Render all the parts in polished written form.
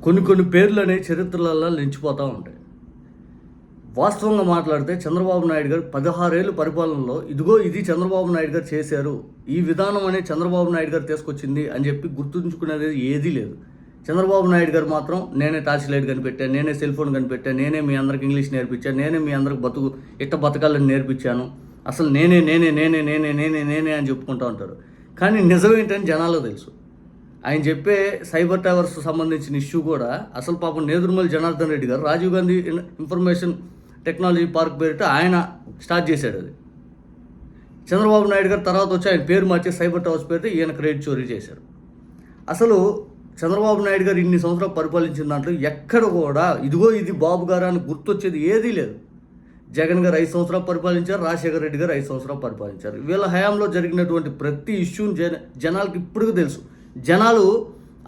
కొన్ని పేర్లు అనేవి చరిత్రలలో నిలిచిపోతూ ఉంటాయి. వాస్తవంగా మాట్లాడితే చంద్రబాబు నాయుడు గారు 16 ఏళ్ళు పరిపాలనలో ఇదిగో ఇది చంద్రబాబు నాయుడు గారు చేశారు, ఈ విధానం అనేది చంద్రబాబు నాయుడు గారు తీసుకొచ్చింది అని చెప్పి గుర్తుంచుకునేది ఏదీ లేదు. చంద్రబాబు నాయుడు గారు మాత్రం నేనే టార్చ్ లైట్ కనిపెట్టాను, నేనే సెల్ ఫోన్ కనిపెట్టాను, నేనే మీ అందరికి ఇంగ్లీష్ నేర్పించాను, నేనే మీ అందరికి ఇట్ట బతకాలని నేర్పించాను, అసలు నేనే నేనే నేనే నేనే నేనే నేనే అని చెప్పుకుంటూ ఉంటారు. కానీ నిజం ఏంటని జనాలకు తెలుసు. ఆయన చెప్పే సైబర్ టవర్స్ సంబంధించిన ఇష్యూ కూడా అసలు పాపం నేదురుమల్లి జనార్దన్ రెడ్డి గారు Rajiv Gandhi information technology park పేరిట ఆయన స్టార్ట్ చేశాడు. అది చంద్రబాబు నాయుడు గారు తర్వాత వచ్చి ఆయన పేరు మార్చి సైబర్ టవర్స్ పేరిట ఈయన క్రెడిట్ చోరీ చేశారు. అసలు చంద్రబాబు నాయుడు గారు ఇన్ని సంవత్సరాలు పరిపాలించిన దాంట్లో ఎక్కడ కూడా ఇదిగో ఇది బాబు గారు అని గుర్తొచ్చేది ఏదీ లేదు. జగన్ గారు 5 సంవత్సరాలు పరిపాలించారు, రాజశేఖర రెడ్డి గారు 5 సంవత్సరాలు పరిపాలించారు. వీళ్ళ హయాంలో జరిగినటువంటి ప్రతి ఇష్యూని జనాలకి ఇప్పటికీ తెలుసు. జనాలు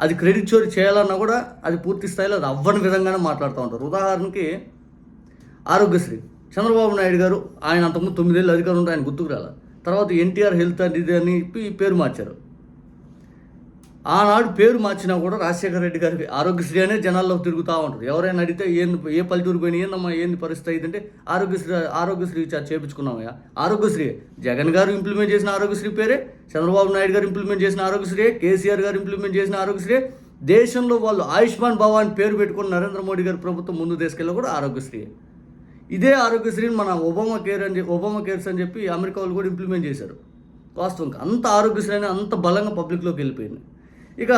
అది క్రెడిట్ చోరీ చేయాలన్నా కూడా అది పూర్తి స్థాయిలో అది అవ్వని విధంగానే మాట్లాడుతూ ఉంటారు. ఉదాహరణకి ఆరోగ్యశ్రీ చంద్రబాబు నాయుడు గారు ఆయన అంతకుముందు 9 ఏళ్ళు అధికారం ఉంటే ఆయన గుర్తుకు రాల. తర్వాత ఎన్టీఆర్ హెల్త్ అండ్ ఇది అని పేరు మార్చారు. ఆనాడు పేరు మార్చినా కూడా రాజశేఖర రెడ్డి గారికి ఆరోగ్యశ్రీ అనే జనాల్లో తిరుగుతూ ఉంటారు. ఎవరైనా అడిగితే ఏ పల్లెటూరు పోయినా ఏందమ్మా ఏంది పరిస్థితి అయిందంటే ఆరోగ్యశ్రీ చేయించుకున్నామయ్యా. ఆరోగ్యశ్రీ జగన్ గారు ఇంప్లిమెంట్ చేసిన ఆరోగ్యశ్రీ పేరే, చంద్రబాబు నాయుడు గారు ఇంప్లిమెంట్ చేసిన ఆరోగ్యశ్రీ, కేసీఆర్ గారు ఇంప్లిమెంట్ చేసిన ఆరోగ్యశ్రీ. దేశంలో వాళ్ళు ఆయుష్మాన్ భవ అని పేరు పెట్టుకుని నరేంద్ర మోడీ గారి ప్రభుత్వం ముందు తీసుకెళ్ళి కూడా ఆరోగ్యశ్రీ. ఇదే ఆరోగ్యశ్రీని మన ఒబామా కేర్స్ అని చెప్పి అమెరికా వాళ్ళు కూడా ఇంప్లిమెంట్ చేశారు. వాస్తవంగా అంత ఆరోగ్యశ్రీ అని అంత బలంగా పబ్లిక్లోకి వెళ్ళిపోయింది. ఇక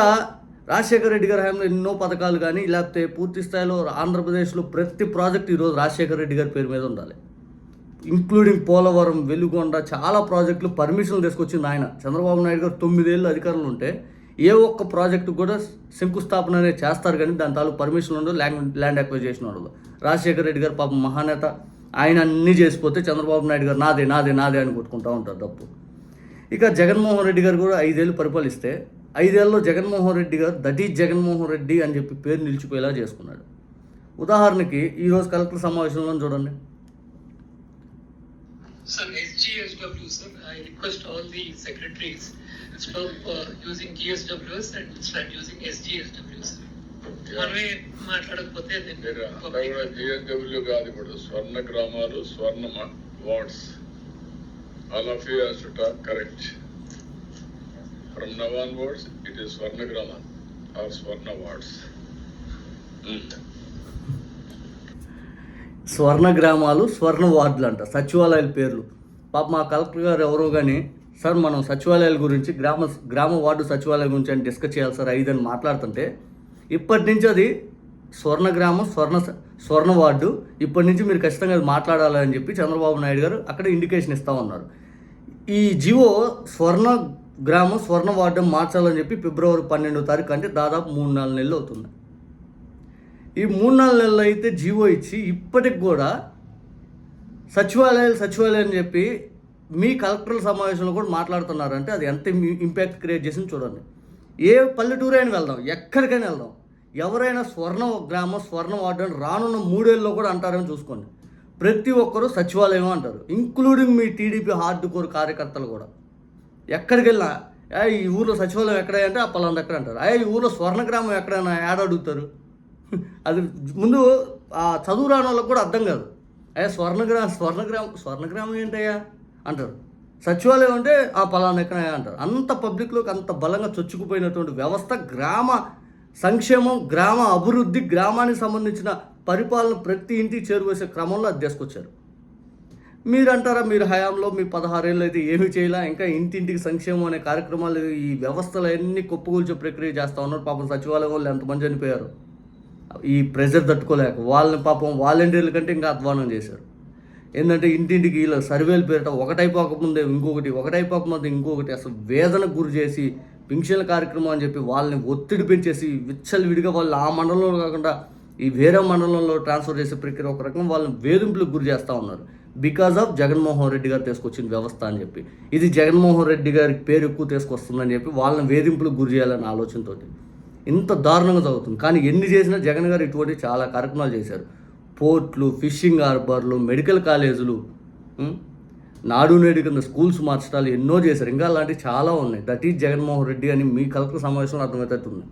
రాజశేఖర రెడ్డి గారి హయాంలో ఎన్నో పథకాలు కానీ లేకపోతే పూర్తి స్థాయిలో ఆంధ్రప్రదేశ్లో ప్రతి ప్రాజెక్ట్ ఈరోజు రాజశేఖర రెడ్డి గారి పేరు మీద ఉండాలి. ఇంక్లూడింగ్ పోలవరం, వెలుగొండ చాలా ప్రాజెక్టులు పర్మిషన్లు తీసుకొచ్చింది ఆయన. చంద్రబాబు నాయుడు గారు 9 ఏళ్ళు అధికారంలో ఉంటే ఏ ఒక్క ప్రాజెక్టు కూడా శంకుస్థాపన అనేది చేస్తారు కానీ దాని తాలూకు పర్మిషన్ ఉండదు, ల్యాండ్ అక్విజిషన్ ఉండదు. రాజశేఖర రెడ్డి గారు పాపం మహానేత, ఆయన అన్నీ చేసిపోతే చంద్రబాబు నాయుడు గారు నాదే నాదే నాదే అని కొట్టుకుంటూ ఉంటారు తప్పు. ఇక జగన్మోహన్ రెడ్డి గారు కూడా 5 ఏళ్ళు పరిపాలిస్తే 5 ఏళ్ళలో జగన్మోహన్ రెడ్డి గారు దట్ ఈజ్ జగన్మోహన్ రెడ్డి అని చెప్పి పేరు నిలిచిపోయేలా చేసుకున్నాడు. ఉదాహరణకి ఈరోజు కలెక్టర్ సమావేశంలో చూడండి. Sir, SGSW, sir, I request all the secretaries stop using GSWs and start using SGSWs. మనమే మాట్లాడకపోతే GSW కాదు, ఇప్పుడు స్వర్ణ గ్రామాలు, స్వర్ణ wards. All of you has to talk correct. From now onwards, it is Swarna Grama or Swarna Wards. స్వర్ణ గ్రామాలు, స్వర్ణ వార్డులు అంట సచివాలయాల పేర్లు. పాప మా కలెక్టర్ గారు ఎవరో కానీ సార్ మనం సచివాలయాల గురించి గ్రామ వార్డు సచివాలయం గురించి అని డిస్కస్ చేయాలి సార్ 5 అని మాట్లాడుతుంటే ఇప్పటి నుంచి అది స్వర్ణ గ్రామం, స్వర్ణ వార్డు ఇప్పటి నుంచి మీరు ఖచ్చితంగా అది మాట్లాడాలని చెప్పి చంద్రబాబు నాయుడు గారు అక్కడ ఇండికేషన్ ఇస్తూ ఉన్నారు. ఈ జివో స్వర్ణ గ్రామం, స్వర్ణ వార్డు మార్చాలని చెప్పి ఫిబ్రవరి 12వ తారీఖు అంటే దాదాపు 3-4 నెలలు అవుతుంది. ఈ 3-4 నెలలు అయితే జీవో ఇచ్చి ఇప్పటికి కూడా సచివాలయాలు అని చెప్పి మీ కలెక్టర్ల సమావేశంలో కూడా మాట్లాడుతున్నారంటే అది ఎంత ఇంపాక్ట్ క్రియేట్ చేసింది చూడండి. ఏ పల్లెటూరు అయినా వెళ్దాం, ఎక్కడికైనా వెళ్దాం, ఎవరైనా స్వర్ణ గ్రామం, స్వర్ణ వార్డు అని రానున్న 3 ఏళ్ళలో కూడా అంటారని చూసుకోండి. ప్రతి ఒక్కరూ సచివాలయం అంటారు, ఇంక్లూడింగ్ మీ టీడీపీ హార్డ్ కోర్ కార్యకర్తలు కూడా. ఎక్కడికి వెళ్ళినా ఈ ఊర్లో సచివాలయం ఎక్కడ అంటే ఆ పలానా ఎక్కడ అంటారు. ఈ ఊర్లో స్వర్ణ గ్రామం ఎక్కడైనా యాడ్ అడుగుతారు. అది ముందు ఆ చదువు రాని వాళ్ళకి కూడా అర్థం కాదు. స్వర్ణ గ్రామం ఏంటయ్యా అంటారు. సచివాలయం అంటే ఆ పలానా ఎక్కడ అంటారు. అంత పబ్లిక్లోకి అంత బలంగా చొచ్చుకుపోయినటువంటి వ్యవస్థ, గ్రామ సంక్షేమం, గ్రామ అభివృద్ధి, గ్రామానికి సంబంధించిన పరిపాలన ప్రతి ఇంటికి చేరువేసే క్రమంలో అది తీసుకొచ్చారు. మీరు అంటారా మీరు హయాంలో మీ 16 ఏళ్ళు అయితే ఏమీ చేయలే, ఇంకా ఇంటింటికి సంక్షేమం అనే కార్యక్రమాలు ఈ వ్యవస్థలు అన్నీ కుప్పకూల్చే ప్రక్రియ చేస్తూ ఉన్నారు. పాపం సచివాలయం వాళ్ళు ఎంతమంది చనిపోయారు ఈ ప్రెజర్ తట్టుకోలేక. వాళ్ళని పాపం వాలంటీర్ల కంటే ఇంకా అధ్వానం చేశారు. ఏంటంటే ఇంటింటికి ఇలా సర్వేలు పేరిట ఒకటైపోకముందే ఇంకొకటి అసలు వేదనకు గురి చేసి పింఛన్ల కార్యక్రమం అని చెప్పి వాళ్ళని ఒత్తిడి పెంచేసి విచ్చలవిడిగా వాళ్ళు ఆ మండలంలో కాకుండా ఈ వేరే మండలంలో ట్రాన్స్ఫర్ చేసే ప్రక్రియ ఒక రకం వాళ్ళని వేధింపులకు గురి చేస్తూ ఉన్నారు. బికాజ్ ఆఫ్ జగన్మోహన్ రెడ్డి గారు తీసుకొచ్చిన వ్యవస్థ అని చెప్పి, ఇది జగన్మోహన్ రెడ్డి గారి పేరు ఎక్కువ తీసుకొస్తుందని చెప్పి వాళ్ళని వేధింపులకు గురి చేయాలనే ఆలోచనతో ఇంత దారుణంగా జరుగుతుంది. కానీ ఎన్ని చేసినా జగన్ గారు ఇటువంటి చాలా కార్యక్రమాలు చేశారు. పోర్ట్లు, ఫిషింగ్ హార్బర్లు, మెడికల్ కాలేజీలు, నాడు నేడు కింద స్కూల్స్ మార్చడాలు ఎన్నో చేశారు. ఇంకా అలాంటివి చాలా ఉన్నాయి. దట్ ఈజ్ జగన్మోహన్ రెడ్డి అని మీ కలెక్టర్ సమావేశంలో అర్థమవుతుంది.